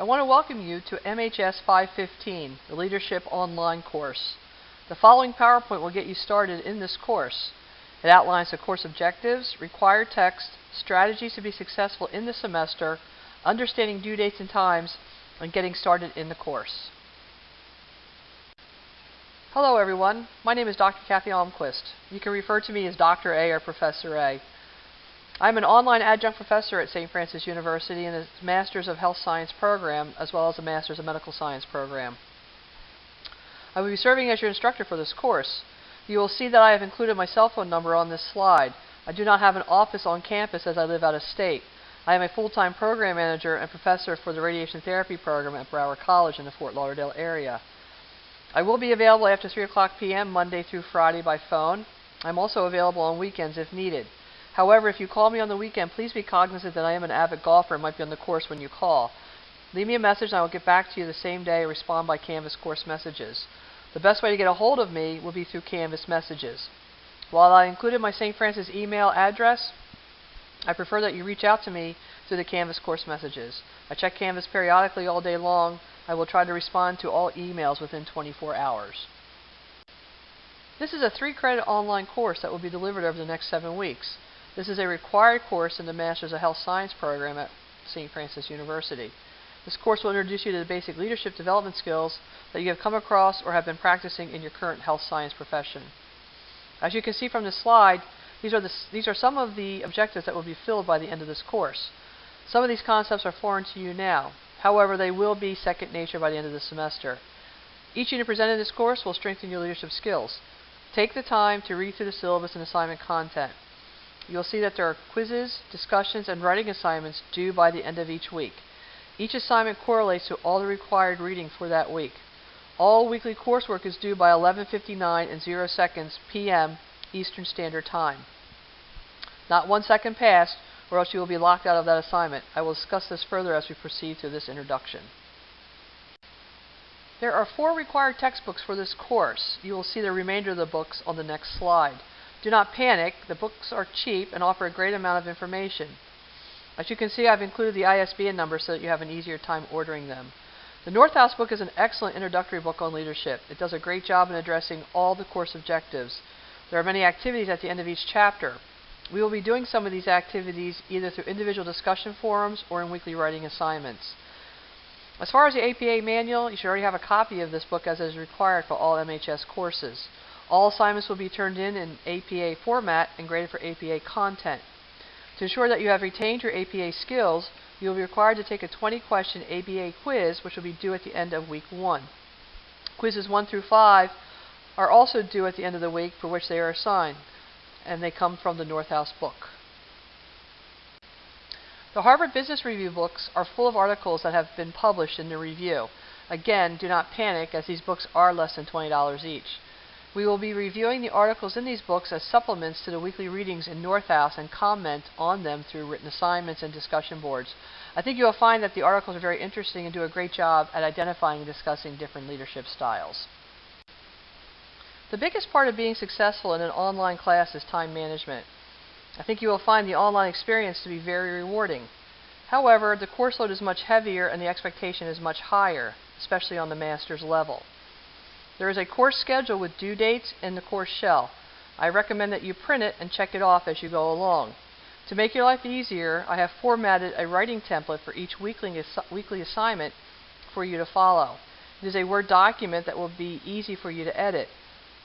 I want to welcome you to MHS 515, the Leadership Online course. The following PowerPoint will get you started in this course. It outlines the course objectives, required text, strategies to be successful in the semester, understanding due dates and times, and getting started in the course. Hello everyone, my name is Dr. Kathy Almquist. You can refer to me as Dr. A or Professor A. I'm an online adjunct professor at St. Francis University in the Masters of Health Science program, as well as the Masters of Medical Science program. I will be serving as your instructor for this course. You will see that I have included my cell phone number on this slide. I do not have an office on campus as I live out of state. I am a full-time program manager and professor for the radiation therapy program at Broward College in the Fort Lauderdale area. I will be available after 3 o'clock p.m. Monday through Friday by phone. I'm also available on weekends if needed. However, if you call me on the weekend, please be cognizant that I am an avid golfer and might be on the course when you call. Leave me a message and I will get back to you the same day or respond by Canvas course messages. The best way to get a hold of me will be through Canvas messages. While I included my St. Francis email address, I prefer that you reach out to me through the Canvas course messages. I check Canvas periodically all day long. I will try to respond to all emails within 24 hours. This is a 3-credit online course that will be delivered over the next 7 weeks. This is a required course in the Masters of Health Science program at St. Francis University. This course will introduce you to the basic leadership development skills that you have come across or have been practicing in your current health science profession. As you can see from this slide, these are some of the objectives that will be filled by the end of this course. Some of these concepts are foreign to you now. However, they will be second nature by the end of the semester. Each unit presented in this course will strengthen your leadership skills. Take the time to read through the syllabus and assignment content. You'll see that there are quizzes, discussions, and writing assignments due by the end of each week. Each assignment correlates to all the required reading for that week. All weekly coursework is due by 11:59 and 0 seconds p.m. Eastern Standard Time. Not 1 second past, or else you will be locked out of that assignment. I will discuss this further as we proceed through this introduction. There are 4 required textbooks for this course. You will see the remainder of the books on the next slide. Do not panic. The books are cheap and offer a great amount of information. As you can see, I've included the ISBN number so that you have an easier time ordering them. The Northhouse book is an excellent introductory book on leadership. It does a great job in addressing all the course objectives. There are many activities at the end of each chapter. We will be doing some of these activities either through individual discussion forums or in weekly writing assignments. As far as the APA manual, you should already have a copy of this book as is required for all MHS courses. All assignments will be turned in APA format and graded for APA content. To ensure that you have retained your APA skills, you will be required to take a 20-question APA quiz, which will be due at the end of week 1. Quizzes 1 through 5 are also due at the end of the week for which they are assigned, and they come from the Northhouse book. The Harvard Business Review books are full of articles that have been published in the review. Again, do not panic as these books are less than $20 each. We will be reviewing the articles in these books as supplements to the weekly readings in Northhouse and comment on them through written assignments and discussion boards. I think you will find that the articles are very interesting and do a great job at identifying and discussing different leadership styles. The biggest part of being successful in an online class is time management. I think you will find the online experience to be very rewarding. However, the course load is much heavier and the expectation is much higher, especially on the master's level. There is a course schedule with due dates in the course shell. I recommend that you print it and check it off as you go along. To make your life easier, I have formatted a writing template for each weekly assignment for you to follow. It is a Word document that will be easy for you to edit.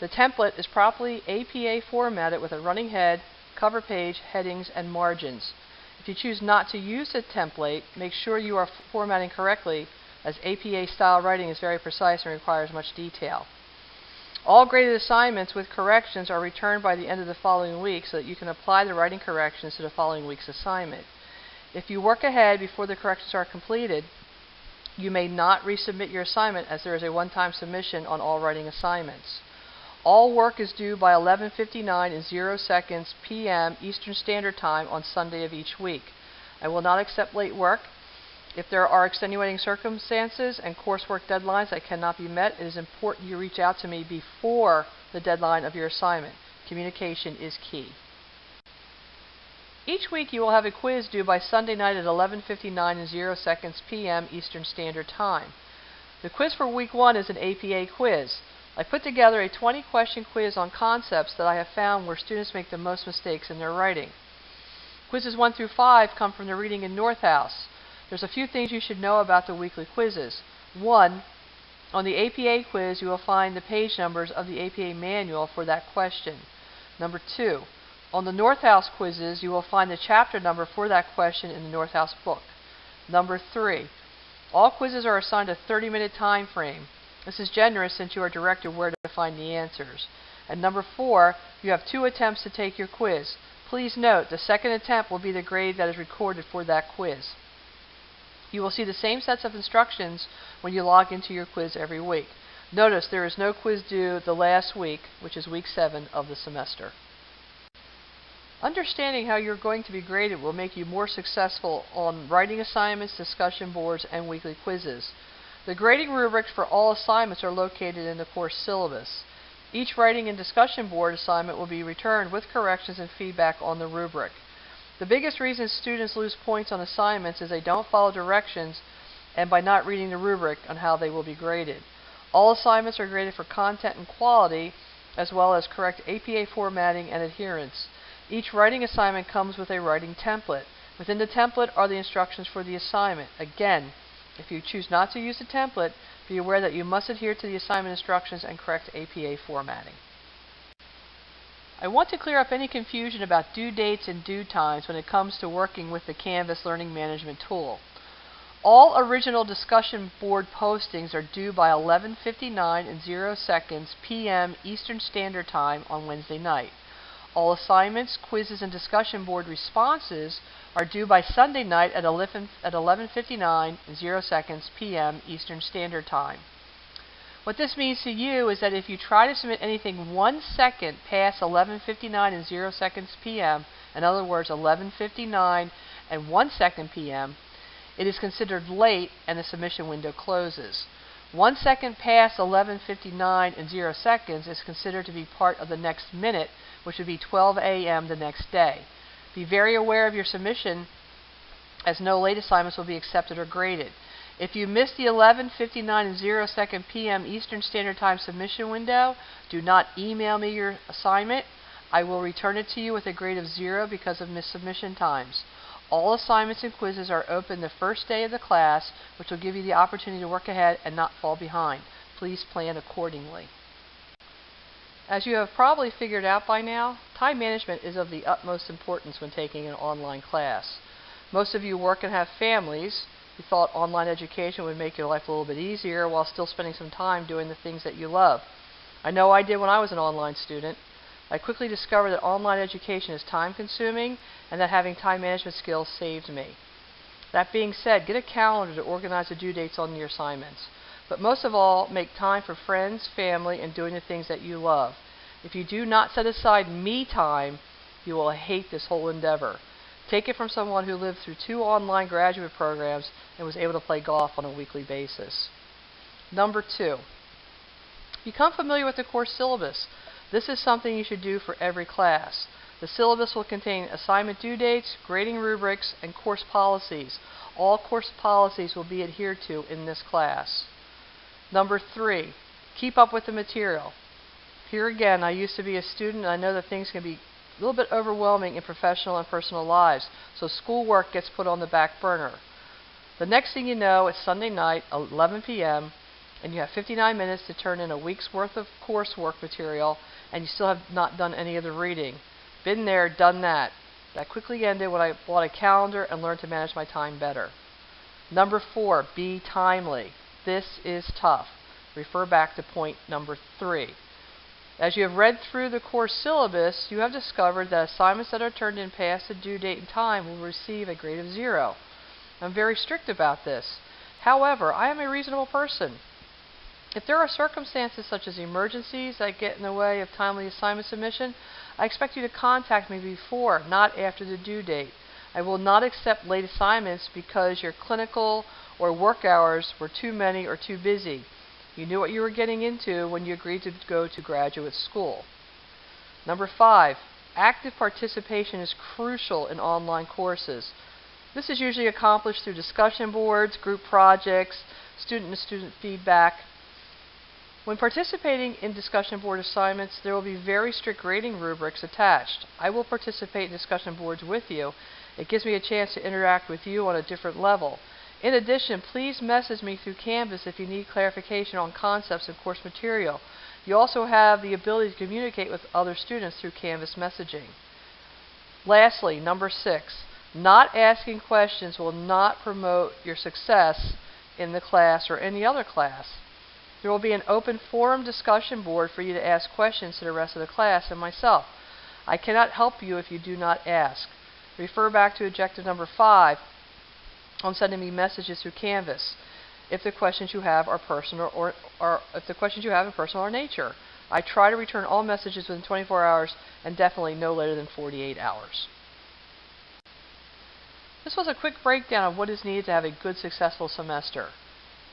The template is properly APA formatted with a running head, cover page, headings, and margins. If you choose not to use the template, make sure you are formatting correctly, as APA style writing is very precise and requires much detail. All graded assignments with corrections are returned by the end of the following week so that you can apply the writing corrections to the following week's assignment. If you work ahead before the corrections are completed, you may not resubmit your assignment as there is a one-time submission on all writing assignments. All work is due by 11:59 and 0 seconds p.m. Eastern Standard Time on Sunday of each week. I will not accept late work. If there are extenuating circumstances and coursework deadlines that cannot be met, it is important you reach out to me before the deadline of your assignment. Communication is key. Each week you will have a quiz due by Sunday night at 11:59 p.m. Eastern Standard Time. The quiz for week 1 is an APA quiz. I put together a 20-question quiz on concepts that I have found where students make the most mistakes in their writing. Quizzes 1 through 5 come from the reading in Northhouse. There's a few things you should know about the weekly quizzes. 1. On the APA quiz, you will find the page numbers of the APA manual for that question. Number 2. On the Northhouse quizzes, you will find the chapter number for that question in the Northhouse book. Number 3. All quizzes are assigned a 30-minute time frame. This is generous since you are directed where to find the answers. And number 4, you have 2 attempts to take your quiz. Please note, the second attempt will be the grade that is recorded for that quiz. You will see the same sets of instructions when you log into your quiz every week. Notice there is no quiz due the last week, which is week 7 of the semester. Understanding how you're going to be graded will make you more successful on writing assignments, discussion boards, and weekly quizzes. The grading rubrics for all assignments are located in the course syllabus. Each writing and discussion board assignment will be returned with corrections and feedback on the rubric. The biggest reason students lose points on assignments is they don't follow directions and by not reading the rubric on how they will be graded. All assignments are graded for content and quality, as well as correct APA formatting and adherence. Each writing assignment comes with a writing template. Within the template are the instructions for the assignment. Again, if you choose not to use the template, be aware that you must adhere to the assignment instructions and correct APA formatting. I want to clear up any confusion about due dates and due times when it comes to working with the Canvas Learning Management tool. All original discussion board postings are due by 11:59 p.m. Eastern Standard Time on Wednesday night. All assignments, quizzes, and discussion board responses are due by Sunday night at 11:59 p.m. Eastern Standard Time. What this means to you is that if you try to submit anything 1 second past 11:59 p.m., in other words 11:59 and 1 second p.m., it is considered late and the submission window closes. 1 second past 11:59 and 0 seconds is considered to be part of the next minute, which would be 12 a.m. the next day. Be very aware of your submission, as no late assignments will be accepted or graded. If you miss the 11:59 and 0 p.m. Eastern Standard Time submission window, do not email me your assignment. I will return it to you with a grade of 0 because of missed submission times. All assignments and quizzes are open the first day of the class, which will give you the opportunity to work ahead and not fall behind. Please plan accordingly. As you have probably figured out by now, time management is of the utmost importance when taking an online class. Most of you work and have families. You thought online education would make your life a little bit easier while still spending some time doing the things that you love. I know I did when I was an online student. I quickly discovered that online education is time-consuming and that having time management skills saved me. That being said, get a calendar to organize the due dates on your assignments. But most of all, make time for friends, family, and doing the things that you love. If you do not set aside me time, you will hate this whole endeavor. Take it from someone who lived through 2 online graduate programs and was able to play golf on a weekly basis. Number 2, become familiar with the course syllabus. This is something you should do for every class. The syllabus will contain assignment due dates, grading rubrics, and course policies. All course policies will be adhered to in this class. Number 3, keep up with the material. Here again, I used to be a student and I know that things can be a little bit overwhelming in professional and personal lives, so schoolwork gets put on the back burner. The next thing you know, it's Sunday night, 11 p.m., and you have 59 minutes to turn in a week's worth of coursework material, and you still have not done any of the reading. Been there, done that. That quickly ended when I bought a calendar and learned to manage my time better. Number 4, be timely. This is tough. Refer back to point number 3. As you have read through the course syllabus, you have discovered that assignments that are turned in past the due date and time will receive a grade of 0. I'm very strict about this. However, I am a reasonable person. If there are circumstances such as emergencies that get in the way of timely assignment submission, I expect you to contact me before, not after the due date. I will not accept late assignments because your clinical or work hours were too many or too busy. You knew what you were getting into when you agreed to go to graduate school. Number 5, Active participation is crucial in online courses. This is usually accomplished through discussion boards, group projects, student-to-student feedback. When participating in discussion board assignments, there will be very strict grading rubrics attached. I will participate in discussion boards with you. It gives me a chance to interact with you on a different level. In addition, please message me through Canvas if you need clarification on concepts and course material. You also have the ability to communicate with other students through Canvas messaging. Lastly, number 6, not asking questions will not promote your success in the class or any other class. There will be an open forum discussion board for you to ask questions to the rest of the class and myself. I cannot help you if you do not ask. Refer back to objective number 5 on sending me messages through Canvas if the questions you have are personal or if the questions you have in personal or nature. I try to return all messages within 24 hours and definitely no later than 48 hours. This was a quick breakdown of what is needed to have a good, successful semester.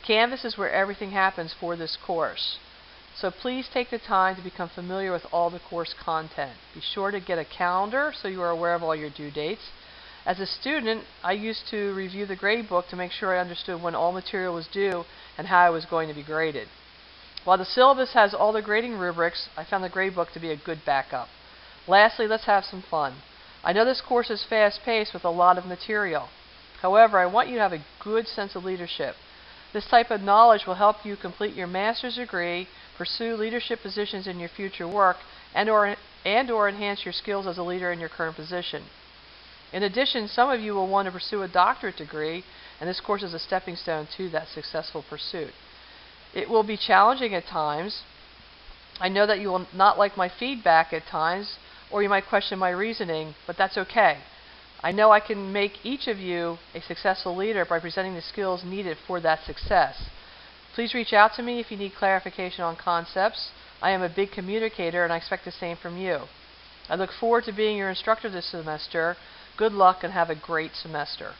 Canvas is where everything happens for this course. So please take the time to become familiar with all the course content. Be sure to get a calendar so you are aware of all your due dates. As a student, I used to review the grade book to make sure I understood when all material was due and how I was going to be graded. While the syllabus has all the grading rubrics, I found the grade book to be a good backup. Lastly, let's have some fun. I know this course is fast-paced with a lot of material. However, I want you to have a good sense of leadership. This type of knowledge will help you complete your master's degree, pursue leadership positions in your future work, and/or enhance your skills as a leader in your current position. In addition, some of you will want to pursue a doctorate degree, and this course is a stepping stone to that successful pursuit. It will be challenging at times. I know that you will not like my feedback at times, or you might question my reasoning, but that's okay. I know I can make each of you a successful leader by presenting the skills needed for that success. Please reach out to me if you need clarification on concepts. I am a big communicator and I expect the same from you. I look forward to being your instructor this semester. Good luck and have a great semester.